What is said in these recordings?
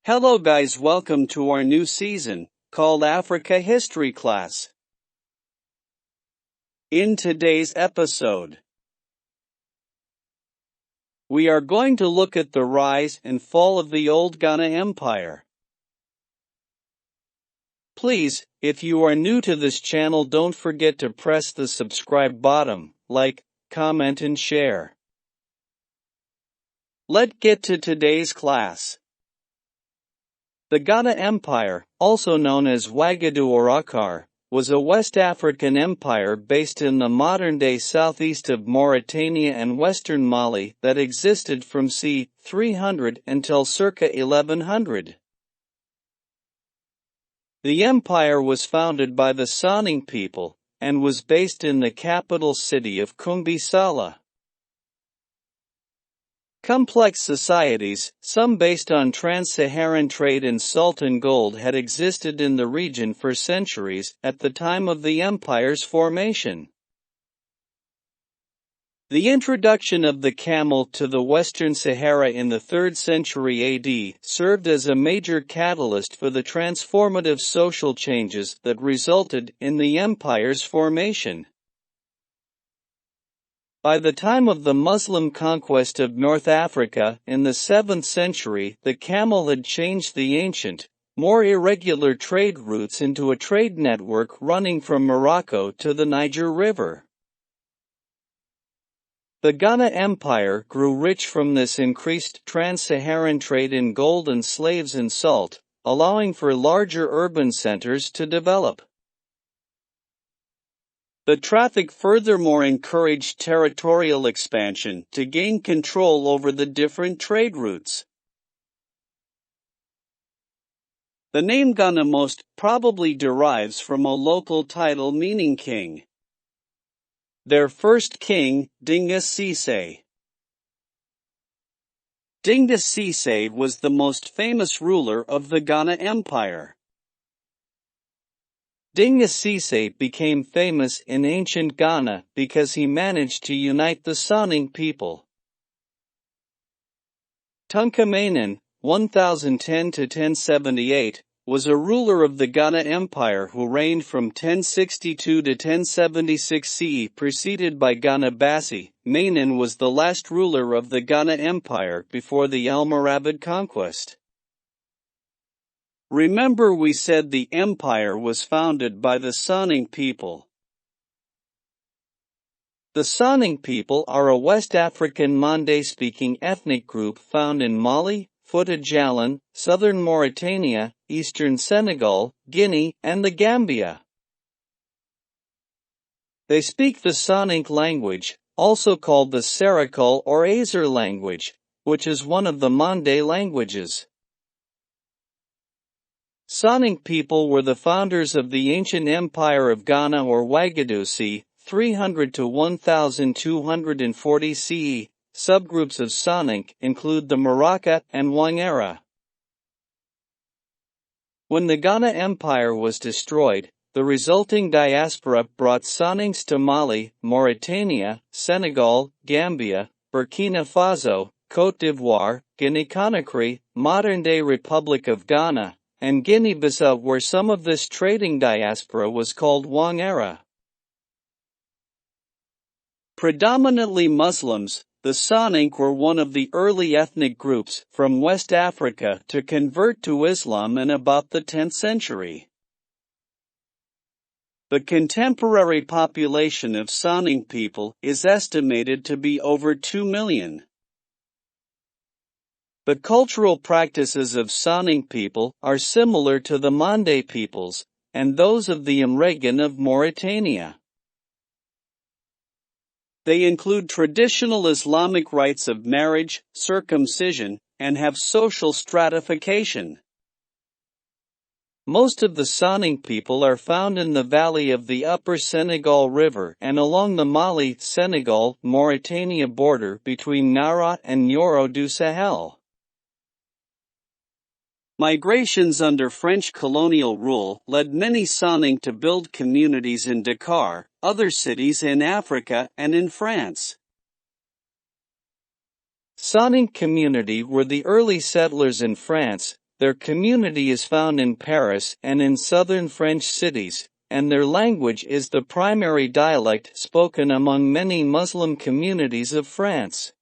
Hello guys, welcome to our new season, called Africa History Class. In today's episode, we are going to look at the rise and fall of the old Ghana Empire. Please, if you are new to this channel, don't forget to press the subscribe button, like, comment and share. Let's get to today's class. The Ghana Empire, also known as Wagadu or Akar, was a West African empire based in the modern-day southeast of Mauritania and western Mali that existed from c. 300 until circa 1100. The empire was founded by the Saning people, and was based in the capital city of Kumbi-Sala. Complex societies, some based on trans-Saharan trade and Sultan gold, had existed in the region for centuries at the time of the empire's formation. The introduction of the camel to the Western Sahara in the 3rd century AD served as a major catalyst for the transformative social changes that resulted in the empire's formation. By the time of the Muslim conquest of North Africa in the 7th century, the camel had changed the ancient, more irregular trade routes into a trade network running from Morocco to the Niger River. The Ghana Empire grew rich from this increased trans-Saharan trade in gold and slaves and salt, allowing for larger urban centers to develop. The traffic furthermore encouraged territorial expansion to gain control over the different trade routes. The name Ghana most probably derives from a local title meaning king. Their first king, Dinga Sise. Dinga Sise was the most famous ruler of the Ghana Empire. Dinga Sise became famous in ancient Ghana because he managed to unite the Saning people. Tunkamainen, 1010–1078, was a ruler of the Ghana Empire who reigned from 1062 to 1076 CE, preceded by Ghana Bassi. Mainen was the last ruler of the Ghana Empire before the Almoravid conquest. Remember, we said the empire was founded by the Saning people. The Saning people are a West African Mande-speaking ethnic group found in Mali, Fouta Djallon, southern Mauritania, eastern Senegal, Guinea, and the Gambia. They speak the Saning language, also called the Serekul or Azer language, which is one of the Mande languages. Saning people were the founders of the ancient empire of Ghana or Wagadu c. 300 to 1240 CE. Subgroups of Saning include the Maraka and Wangara. When the Ghana Empire was destroyed, the resulting diaspora brought Sanings to Mali, Mauritania, Senegal, Gambia, Burkina Faso, Côte d'Ivoire, Guinea-Conakry, modern-day Republic of Ghana, and Guinea-Bissau, where some of this trading diaspora was called Wangara. Predominantly Muslims, the Saning were one of the early ethnic groups from West Africa to convert to Islam in about the 10th century. The contemporary population of Saning people is estimated to be over 2 million. The cultural practices of Saning people are similar to the Mande peoples, and those of the Amerindian of Mauritania. They include traditional Islamic rites of marriage, circumcision, and have social stratification. Most of the Saning people are found in the valley of the upper Senegal River and along the Mali-Senegal-Mauritania border between Nara and Nioro du Sahel. Migrations under French colonial rule led many Saning to build communities in Dakar, other cities in Africa and in France. Saning community were the early settlers in France, Their community is found in Paris and in southern French cities, and their language is the primary dialect spoken among many Muslim communities of France.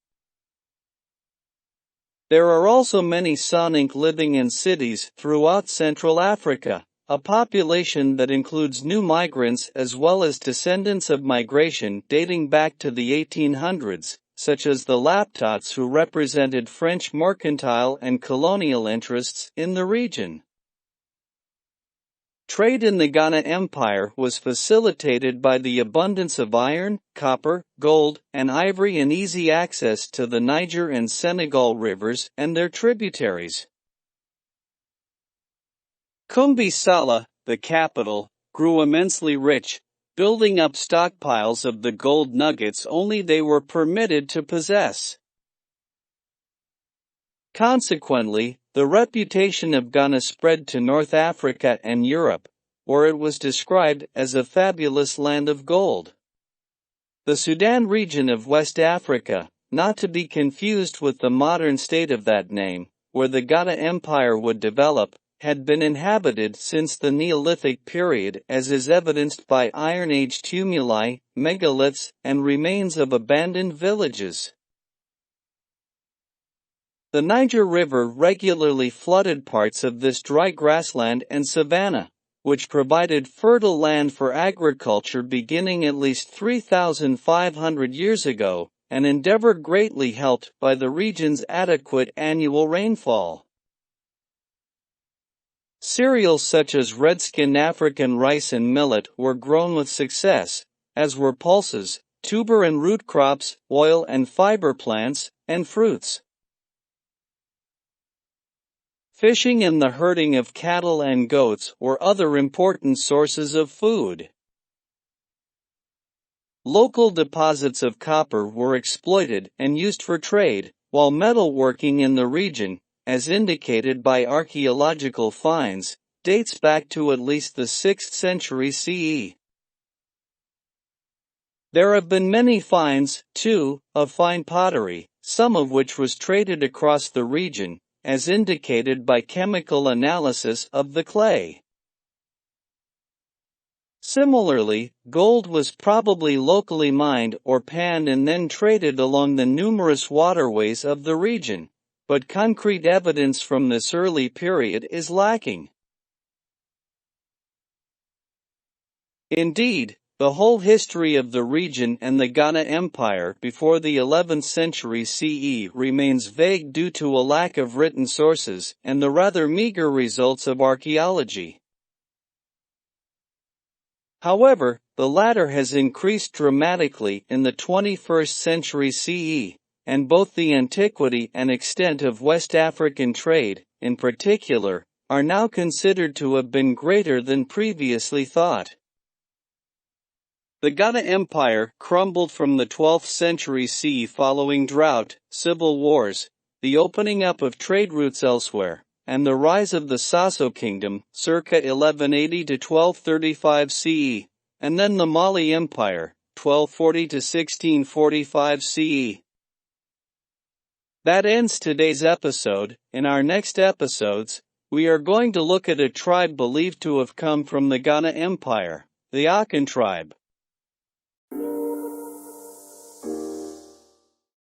There are also many Soninke living in cities throughout Central Africa, a population that includes new migrants as well as descendants of migration dating back to the 1800s, such as the Laptots who represented French mercantile and colonial interests in the region. Trade in the Ghana Empire was facilitated by the abundance of iron, copper, gold, and ivory and easy access to the Niger and Senegal rivers and their tributaries. Kumbi Sala, the capital, grew immensely rich, building up stockpiles of the gold nuggets only they were permitted to possess. Consequently, the reputation of Ghana spread to North Africa and Europe, where it was described as a fabulous land of gold. The Sudan region of West Africa, not to be confused with the modern state of that name, where the Ghana Empire would develop, had been inhabited since the Neolithic period, as is evidenced by Iron Age tumuli, megaliths, and remains of abandoned villages. The Niger River regularly flooded parts of this dry grassland and savanna, which provided fertile land for agriculture beginning at least 3,500 years ago, an endeavor greatly helped by the region's adequate annual rainfall. Cereals such as redskin African rice and millet were grown with success, as were pulses, tuber and root crops, oil and fiber plants, and fruits. Fishing and the herding of cattle and goats were other important sources of food. Local deposits of copper were exploited and used for trade, while metalworking in the region, as indicated by archaeological finds, dates back to at least the 6th century CE. There have been many finds, too, of fine pottery, some of which was traded across the region, as indicated by chemical analysis of the clay. Similarly, gold was probably locally mined or panned and then traded along the numerous waterways of the region, but concrete evidence from this early period is lacking. Indeed, the whole history of the region and the Ghana Empire before the 11th century CE remains vague due to a lack of written sources and the rather meager results of archaeology. However, the latter has increased dramatically in the 21st century CE, and both the antiquity and extent of West African trade, in particular, are now considered to have been greater than previously thought. The Ghana Empire crumbled from the 12th century CE following drought, civil wars, the opening up of trade routes elsewhere, and the rise of the Sasso Kingdom, circa 1180 to 1235 CE, and then the Mali Empire, 1240 to 1645 CE. That ends today's episode. In our next episodes, we are going to look at a tribe believed to have come from the Ghana Empire, the Akan tribe.